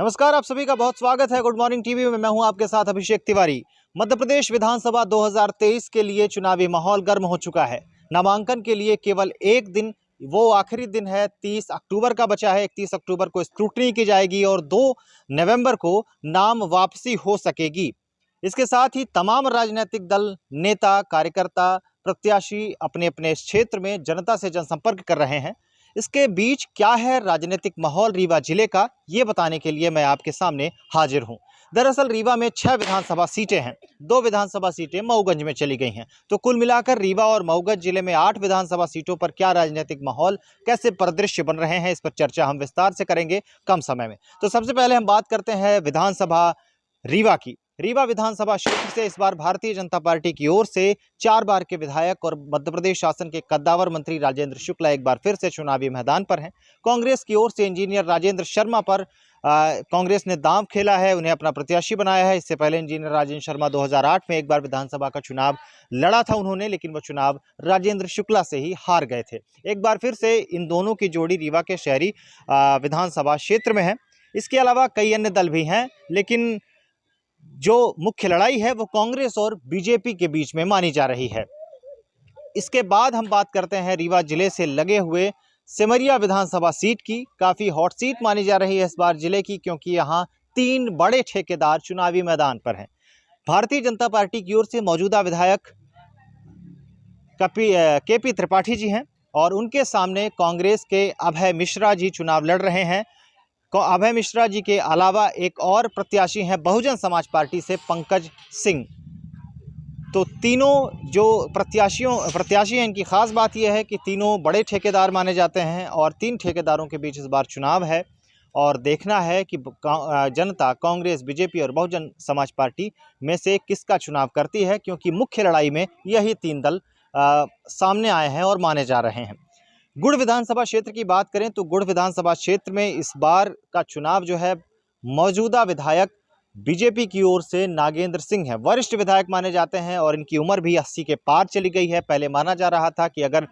नमस्कार, आप सभी का बहुत स्वागत है गुड मॉर्निंग टीवी में। मैं हूं आपके साथ अभिषेक तिवारी। मध्य प्रदेश विधानसभा 2023 के लिए चुनावी माहौल गर्म हो चुका है। नामांकन के लिए केवल एक दिन, वो आखिरी दिन है, 30 अक्टूबर का बचा है। 31 अक्टूबर को स्क्रूटनी की जाएगी और 2 नवंबर को नाम वापसी हो सकेगी। इसके साथ ही तमाम राजनीतिक दल, नेता, कार्यकर्ता, प्रत्याशी अपने अपने क्षेत्र में जनता से जनसंपर्क कर रहे हैं। इसके बीच क्या है राजनीतिक माहौल रीवा जिले का, ये बताने के लिए मैं आपके सामने हाजिर हूं। दरअसल रीवा में 6 विधानसभा सीटें हैं। 2 विधानसभा सीटें मऊगंज में चली गई हैं। तो कुल मिलाकर रीवा और मऊगंज जिले में 8 विधानसभा सीटों पर क्या राजनीतिक माहौल, कैसे परिदृश्य बन रहे हैं, इस पर चर्चा हम विस्तार से करेंगे कम समय में। तो सबसे पहले हम बात करते हैं विधानसभा रीवा की। रीवा विधानसभा क्षेत्र से इस बार भारतीय जनता पार्टी की ओर से 4 बार के विधायक और मध्य प्रदेश शासन के कद्दावर मंत्री राजेंद्र शुक्ला एक बार फिर से चुनावी मैदान पर हैं। कांग्रेस की ओर से इंजीनियर राजेंद्र शर्मा पर कांग्रेस ने दांव खेला है, उन्हें अपना प्रत्याशी बनाया है। इससे पहले इंजीनियर राजेंद्र शर्मा 2008 में एक बार विधानसभा का चुनाव लड़ा था उन्होंने, लेकिन वह चुनाव राजेंद्र शुक्ला से ही हार गए थे। एक बार फिर से इन दोनों की जोड़ी रीवा के शहरी विधानसभा क्षेत्र में है। इसके अलावा कई अन्य दल भी हैं, लेकिन जो मुख्य लड़ाई है वो कांग्रेस और बीजेपी के बीच में मानी जा रही है। इसके बाद हम बात करते हैं रीवा जिले से लगे हुए सिमरिया विधानसभा सीट की। काफी हॉट सीट मानी जा रही है इस बार जिले की, क्योंकि यहां 3 बड़े ठेकेदार चुनावी मैदान पर हैं। भारतीय जनता पार्टी की ओर से मौजूदा विधायक केपी त्रिपाठी जी हैं और उनके सामने कांग्रेस के अभय मिश्रा जी चुनाव लड़ रहे हैं। अभय मिश्रा जी के अलावा एक और प्रत्याशी हैं बहुजन समाज पार्टी से पंकज सिंह। तो तीनों जो प्रत्याशी हैं, इनकी खास बात यह है कि तीनों बड़े ठेकेदार माने जाते हैं और 3 ठेकेदारों के बीच इस बार चुनाव है और देखना है कि जनता कांग्रेस, बीजेपी और बहुजन समाज पार्टी में से किसका चुनाव करती है, क्योंकि मुख्य लड़ाई में यही 3 दल सामने आए हैं और माने जा रहे हैं। गुड़ विधानसभा क्षेत्र की बात करें तो गुड़ विधानसभा क्षेत्र में इस बार का चुनाव जो है, मौजूदा विधायक बीजेपी की ओर से नागेंद्र सिंह है। वरिष्ठ विधायक माने जाते हैं और इनकी उम्र भी 80 के पार चली गई है। पहले माना जा रहा था कि अगर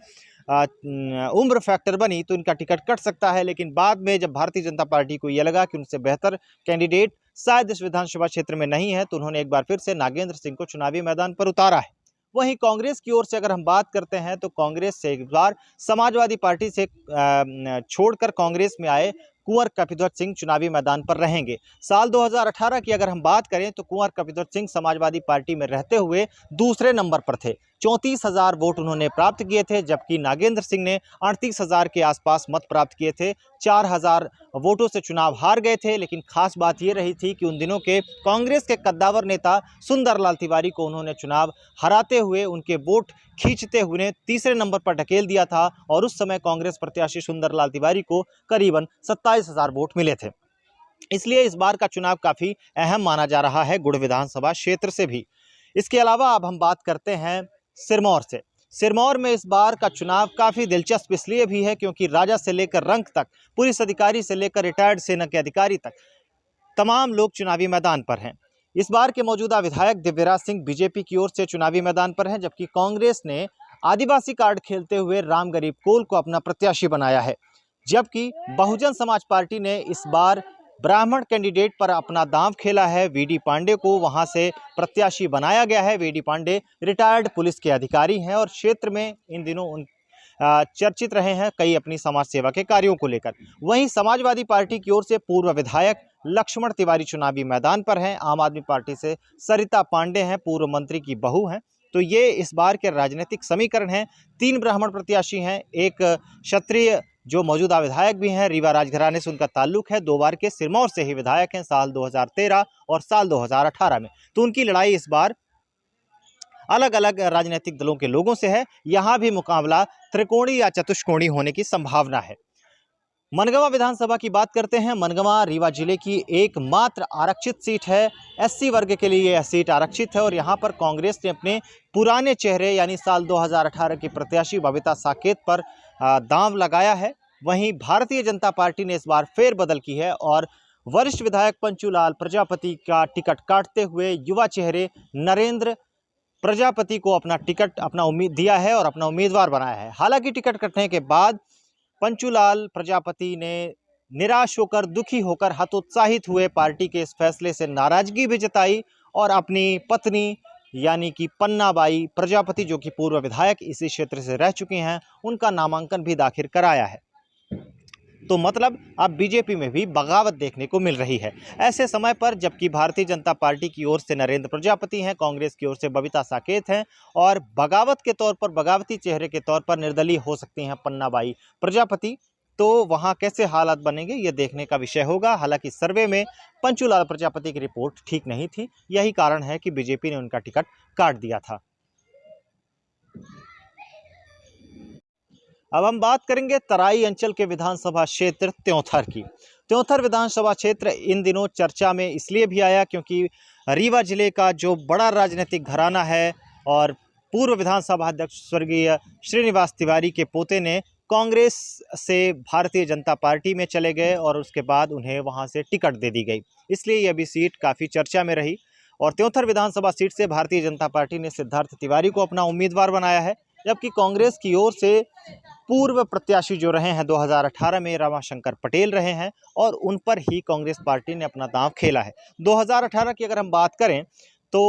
उम्र फैक्टर बनी तो इनका टिकट कट सकता है, लेकिन बाद में जब भारतीय जनता पार्टी को यह लगा कि उनसे बेहतर कैंडिडेट शायद इस विधानसभा क्षेत्र में नहीं है, तो उन्होंने एक बार फिर से नागेंद्र सिंह को चुनावी मैदान पर उतारा है। वहीं कांग्रेस की ओर से अगर हम बात करते हैं तो कांग्रेस से एक बार समाजवादी पार्टी से छोड़कर कांग्रेस में आए कुंवर कपिध्वज सिंह चुनावी मैदान पर रहेंगे। साल 2018 की अगर हम बात करें तो कुंवर कपिध्वज सिंह समाजवादी पार्टी में रहते हुए दूसरे नंबर पर थे। 34,000 वोट उन्होंने प्राप्त किए थे, जबकि नागेंद्र सिंह ने 38,000 के आसपास मत प्राप्त किए थे। 4,000 वोटों से चुनाव हार गए थे। लेकिन खास बात यह रही थी कि उन दिनों के कांग्रेस के कद्दावर नेता सुंदरलाल तिवारी को उन्होंने चुनाव हराते हुए, उनके वोट खींचते हुए तीसरे नंबर पर ढकेल दिया था और उस समय कांग्रेस प्रत्याशी सुंदरलाल तिवारी को करीबन 27,000 वोट मिले थे। इसलिए इस बार का चुनाव काफी अहम माना जा रहा है गुड़ विधानसभा क्षेत्र से भी। इसके अलावा अब हम बात करते हैं सिरमौर से। सिरमौर में इस बार का चुनाव काफी दिलचस्प इसलिए भी है क्योंकि राजा से लेकर रंक तक, पुलिस अधिकारी से लेकर रिटायर्ड सेना के अधिकारी तक तमाम लोग चुनावी मैदान पर हैं। इस बार के मौजूदा विधायक दिव्यराज सिंह बीजेपी की ओर से चुनावी मैदान पर हैं, जबकि कांग्रेस ने आदिवासी कार्ड खेलते हुए राम गरीब कोल को अपना प्रत्याशी बनाया है। जबकि बहुजन समाज पार्टी ने इस बार ब्राह्मण कैंडिडेट पर अपना दांव खेला है। वीडी पांडे को वहां से प्रत्याशी बनाया गया है। वीडी पांडे रिटायर्ड पुलिस के अधिकारी हैं और क्षेत्र में इन दिनों चर्चित रहे हैं कई अपनी समाज सेवा के कार्यों को लेकर। वहीं समाजवादी पार्टी की ओर से पूर्व विधायक लक्ष्मण तिवारी चुनावी मैदान पर हैं। आम आदमी पार्टी से सरिता पांडे हैं, पूर्व मंत्री की बहू हैं। तो ये इस बार के राजनीतिक समीकरण हैं। 3 ब्राह्मण प्रत्याशी हैं, एक क्षत्रिय जो मौजूदा विधायक भी हैं, रीवा राजघराने से उनका ताल्लुक है, 2 बार के सिरमौर से ही विधायक हैं, साल 2013 और साल 2018 में। तो उनकी लड़ाई इस बार अलग अलग राजनीतिक दलों के लोगों से है। यहां भी मुकाबला त्रिकोणीय या चतुष्कोणीय होने की संभावना है। मनगवा विधानसभा की बात करते हैं। मनगवा रीवा जिले की एकमात्र आरक्षित सीट है। एससी वर्ग के लिए यह सीट आरक्षित है और यहां पर कांग्रेस ने अपने पुराने चेहरे यानी साल 2018 की प्रत्याशी बबीता साकेत पर दांव लगाया है। वहीं भारतीय जनता पार्टी ने इस बार फेरबदल की है और वरिष्ठ विधायक पंचूलाल प्रजापति का टिकट काटते हुए युवा चेहरे नरेंद्र प्रजापति को अपना टिकट उम्मीद दिया है और अपना उम्मीदवार बनाया है। हालांकि टिकट कटने के बाद पंचूलाल प्रजापति ने निराश होकर, दुखी होकर, हतोत्साहित हुए पार्टी के इस फैसले से नाराजगी भी जताई और अपनी पत्नी यानी कि पन्नाबाई प्रजापति, जो कि पूर्व विधायक इसी क्षेत्र से रह चुकी हैं, उनका नामांकन भी दाखिल कराया है। तो मतलब अब बीजेपी में भी बगावत देखने को मिल रही है। ऐसे समय पर जबकि भारतीय जनता पार्टी की ओर से नरेंद्र प्रजापति हैं, कांग्रेस की ओर से बबीता साकेत हैं और बगावत के तौर पर, बगावती चेहरे के तौर पर निर्दलीय हो सकती हैं पन्नाबाई प्रजापति, तो वहां कैसे हालात बनेंगे ये देखने का विषय होगा। हालांकि सर्वे में पंचूलाल प्रजापति की रिपोर्ट ठीक नहीं थी, यही कारण है कि बीजेपी ने उनका टिकट काट दिया था। अब हम बात करेंगे तराई अंचल के विधानसभा क्षेत्र त्योंथर की। त्योंथर विधानसभा क्षेत्र इन दिनों चर्चा में इसलिए भी आया क्योंकि रीवा जिले का जो बड़ा राजनीतिक घराना है और पूर्व विधानसभा अध्यक्ष स्वर्गीय श्रीनिवास तिवारी के पोते ने कांग्रेस से भारतीय जनता पार्टी में चले गए और उसके बाद उन्हें वहां से टिकट दे दी गई, इसलिए यह भी सीट काफ़ी चर्चा में रही। और त्योंथर विधानसभा सीट से भारतीय जनता पार्टी ने सिद्धार्थ तिवारी को अपना उम्मीदवार बनाया है, जबकि कांग्रेस की ओर से पूर्व प्रत्याशी जो रहे हैं 2018 में रमाशंकर पटेल रहे हैं और उन पर ही कांग्रेस पार्टी ने अपना दांव खेला है। 2018 की अगर हम बात करें तो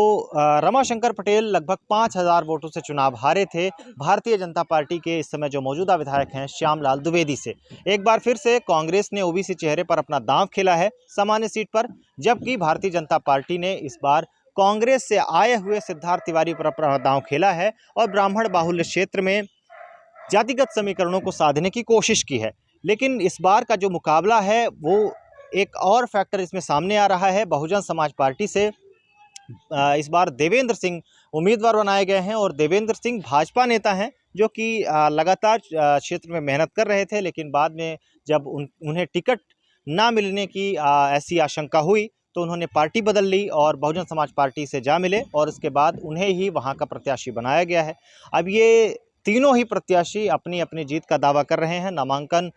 रमाशंकर पटेल लगभग 5000 वोटों से चुनाव हारे थे भारतीय जनता पार्टी के इस समय जो मौजूदा विधायक हैं श्यामलाल द्विवेदी से। एक बार फिर से कांग्रेस ने ओबीसी चेहरे पर अपना दांव खेला है सामान्य सीट पर, जबकि भारतीय जनता पार्टी ने इस बार कांग्रेस से आए हुए सिद्धार्थ तिवारी पर अपना दांव खेला है और ब्राह्मण बाहुल्य क्षेत्र में जातिगत समीकरणों को साधने की कोशिश की है। लेकिन इस बार का जो मुकाबला है वो एक और फैक्टर इसमें सामने आ रहा है। बहुजन समाज पार्टी से इस बार देवेंद्र सिंह उम्मीदवार बनाए गए हैं और देवेंद्र सिंह भाजपा नेता हैं जो कि लगातार क्षेत्र में मेहनत कर रहे थे, लेकिन बाद में जब उन्हें टिकट ना मिलने की ऐसी आशंका हुई तो उन्होंने पार्टी बदल ली और बहुजन समाज पार्टी से जा मिले और उसके बाद उन्हें ही वहां का प्रत्याशी बनाया गया है। अब ये तीनों ही प्रत्याशी अपनी अपनी जीत का दावा कर रहे हैं। नामांकन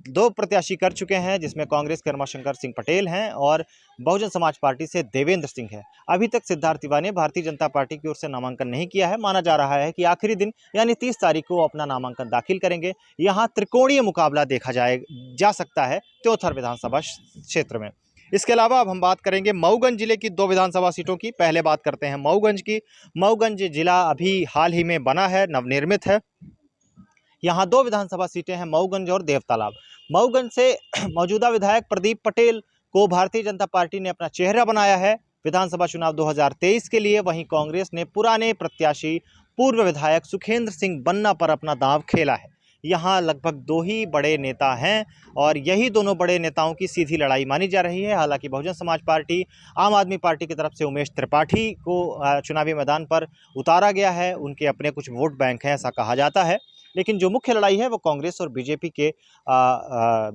2 प्रत्याशी कर चुके हैं, जिसमें कांग्रेस के रमाशंकर सिंह पटेल हैं और बहुजन समाज पार्टी से देवेंद्र सिंह है। अभी तक सिद्धार्थ तिवारी ने भारतीय जनता पार्टी की ओर से नामांकन नहीं किया है। माना जा रहा है कि आखिरी दिन यानी 30 तारीख को अपना नामांकन दाखिल करेंगे। यहाँ त्रिकोणीय मुकाबला देखा जा सकता है त्योंथर विधानसभा क्षेत्र में। इसके अलावा अब हम बात करेंगे मऊगंज जिले की 2 विधानसभा सीटों की। पहले बात करते हैं मऊगंज की। मऊगंज जिला अभी हाल ही में बना है, नवनिर्मित है। यहाँ 2 विधानसभा सीटें हैं, मऊगंज और देवतालाब। मऊगंज से मौजूदा विधायक प्रदीप पटेल को भारतीय जनता पार्टी ने अपना चेहरा बनाया है विधानसभा चुनाव 2023 के लिए। वहीं कांग्रेस ने पुराने प्रत्याशी पूर्व विधायक सुखेंद्र सिंह बन्ना पर अपना दांव खेला है। यहाँ लगभग 2 ही बड़े नेता हैं और यही दोनों बड़े नेताओं की सीधी लड़ाई मानी जा रही है। हालांकि बहुजन समाज पार्टी, आम आदमी पार्टी की तरफ से उमेश त्रिपाठी को चुनावी मैदान पर उतारा गया है, उनके अपने कुछ वोट बैंक हैं ऐसा कहा जाता है। लेकिन जो मुख्य लड़ाई है वो कांग्रेस और बीजेपी के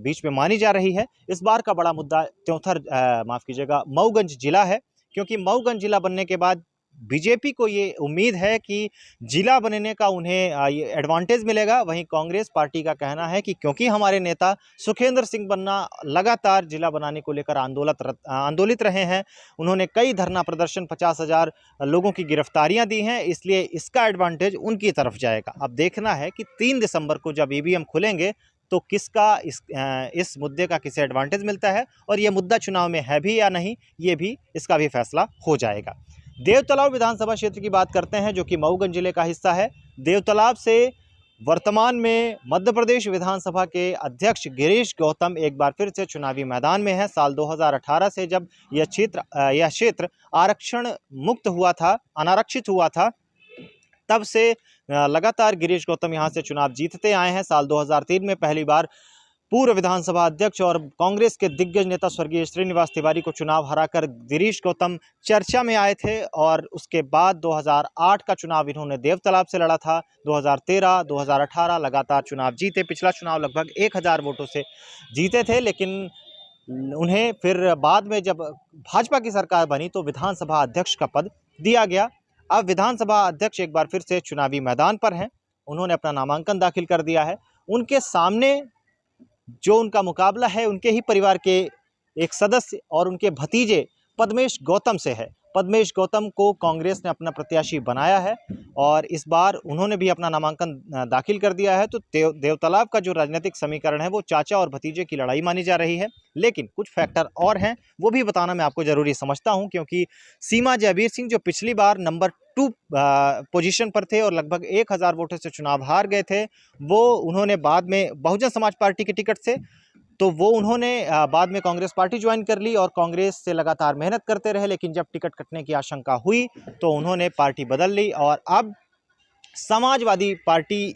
बीच में मानी जा रही है। इस बार का बड़ा मुद्दा त्योंथर मऊगंज जिला है, क्योंकि मऊगंज जिला बनने के बाद बीजेपी को ये उम्मीद है कि जिला बनने का उन्हें ये एडवांटेज मिलेगा। वहीं कांग्रेस पार्टी का कहना है कि क्योंकि हमारे नेता सुखेंद्र सिंह बन्ना लगातार जिला बनाने को लेकर आंदोलित रहे हैं, उन्होंने कई धरना प्रदर्शन, 50,000 लोगों की गिरफ्तारियां दी हैं, इसलिए इसका एडवांटेज उनकी तरफ जाएगा। अब देखना है कि 3 दिसंबर को जब ईवीएम खुलेंगे तो किसका इस मुद्दे का किसे एडवांटेज मिलता है और ये मुद्दा चुनाव में है भी या नहीं, ये भी इसका भी फैसला हो जाएगा। देवतालाब विधानसभा क्षेत्र की बात करते हैं जो कि मऊगंज जिले का हिस्सा है। देवतालाब से वर्तमान में मध्य प्रदेश विधानसभा के अध्यक्ष गिरीश गौतम एक बार फिर से चुनावी मैदान में है। साल 2018 से जब यह क्षेत्र आरक्षण मुक्त हुआ था, अनारक्षित हुआ था, तब से लगातार गिरीश गौतम यहां से चुनाव जीतते आए हैं। साल 2003 में पहली बार पूर्व विधानसभा अध्यक्ष और कांग्रेस के दिग्गज नेता स्वर्गीय श्रीनिवास तिवारी को चुनाव हराकर गिरीश गौतम चर्चा में आए थे और उसके बाद 2008 का चुनाव इन्होंने देवतालाब से लड़ा था। 2013, 2018 लगातार चुनाव जीते। पिछला चुनाव लगभग 1000 वोटों से जीते थे, लेकिन उन्हें फिर बाद में जब भाजपा की सरकार बनी तो विधानसभा अध्यक्ष का पद दिया गया। अब विधानसभा अध्यक्ष एक बार फिर से चुनावी मैदान पर हैं, उन्होंने अपना नामांकन दाखिल कर दिया है। उनके सामने जो उनका मुकाबला है उनके ही परिवार के एक सदस्य और उनके भतीजे पद्मेश गौतम से है। पद्मेश गौतम को कांग्रेस ने अपना प्रत्याशी बनाया है और इस बार उन्होंने भी अपना नामांकन दाखिल कर दिया है। तो देवतालाब का जो राजनीतिक समीकरण है वो चाचा और भतीजे की लड़ाई मानी जा रही है, लेकिन कुछ फैक्टर और हैं वो भी बताना मैं आपको ज़रूरी समझता हूं, क्योंकि सीमा जयवीर सिंह जो पिछली बार नंबर 2 पोजीशन पर थे और लगभग 1000 वोटों से चुनाव हार गए थे, वो उन्होंने बाद में बहुजन समाज पार्टी के टिकट से, तो वो उन्होंने बाद में कांग्रेस पार्टी ज्वाइन कर ली और कांग्रेस से लगातार मेहनत करते रहे, लेकिन जब टिकट कटने की आशंका हुई तो उन्होंने पार्टी बदल ली और अब समाजवादी पार्टी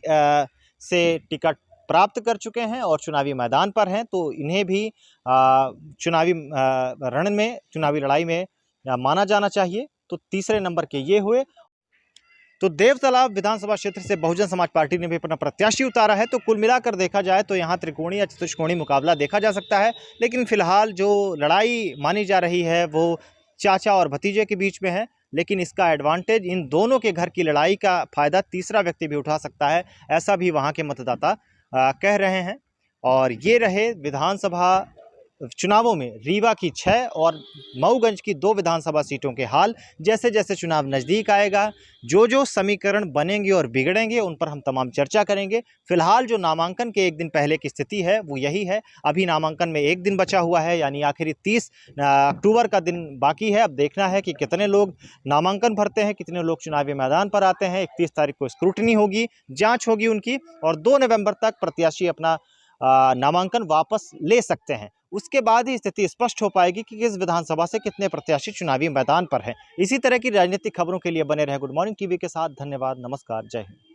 से टिकट प्राप्त कर चुके हैं और चुनावी मैदान पर हैं। तो इन्हें भी चुनावी रण में, चुनावी लड़ाई में माना जाना चाहिए। तो तीसरे नंबर के ये हुए। तो देवतालाब विधानसभा क्षेत्र से बहुजन समाज पार्टी ने भी अपना प्रत्याशी उतारा है। तो कुल मिलाकर देखा जाए तो यहाँ त्रिकोणीय या चतुष्कोणीय मुकाबला देखा जा सकता है, लेकिन फिलहाल जो लड़ाई मानी जा रही है वो चाचा और भतीजे के बीच में है। लेकिन इसका एडवांटेज, इन दोनों के घर की लड़ाई का फायदा तीसरा व्यक्ति भी उठा सकता है, ऐसा भी वहाँ के मतदाता कह रहे हैं। और ये रहे विधानसभा चुनावों में रीवा की 6 और मऊगंज की 2 विधानसभा सीटों के हाल। जैसे जैसे चुनाव नज़दीक आएगा, जो जो समीकरण बनेंगे और बिगड़ेंगे उन पर हम तमाम चर्चा करेंगे। फिलहाल जो नामांकन के एक दिन पहले की स्थिति है वो यही है। अभी नामांकन में एक दिन बचा हुआ है, यानी आखिरी 30 अक्टूबर का दिन बाकी है। अब देखना है कि कितने लोग नामांकन भरते हैं, कितने लोग चुनावी मैदान पर आते हैं। 31 तारीख को स्क्रूटनी होगी, जाँच होगी उनकी, और 2 नवंबर तक प्रत्याशी अपना नामांकन वापस ले सकते हैं। उसके बाद ही स्थिति स्पष्ट हो पाएगी कि किस विधानसभा से कितने प्रत्याशी चुनावी मैदान पर हैं। इसी तरह की राजनीतिक खबरों के लिए बने रहे गुड मॉर्निंग टीवी के साथ। धन्यवाद, नमस्कार, जय हिंद।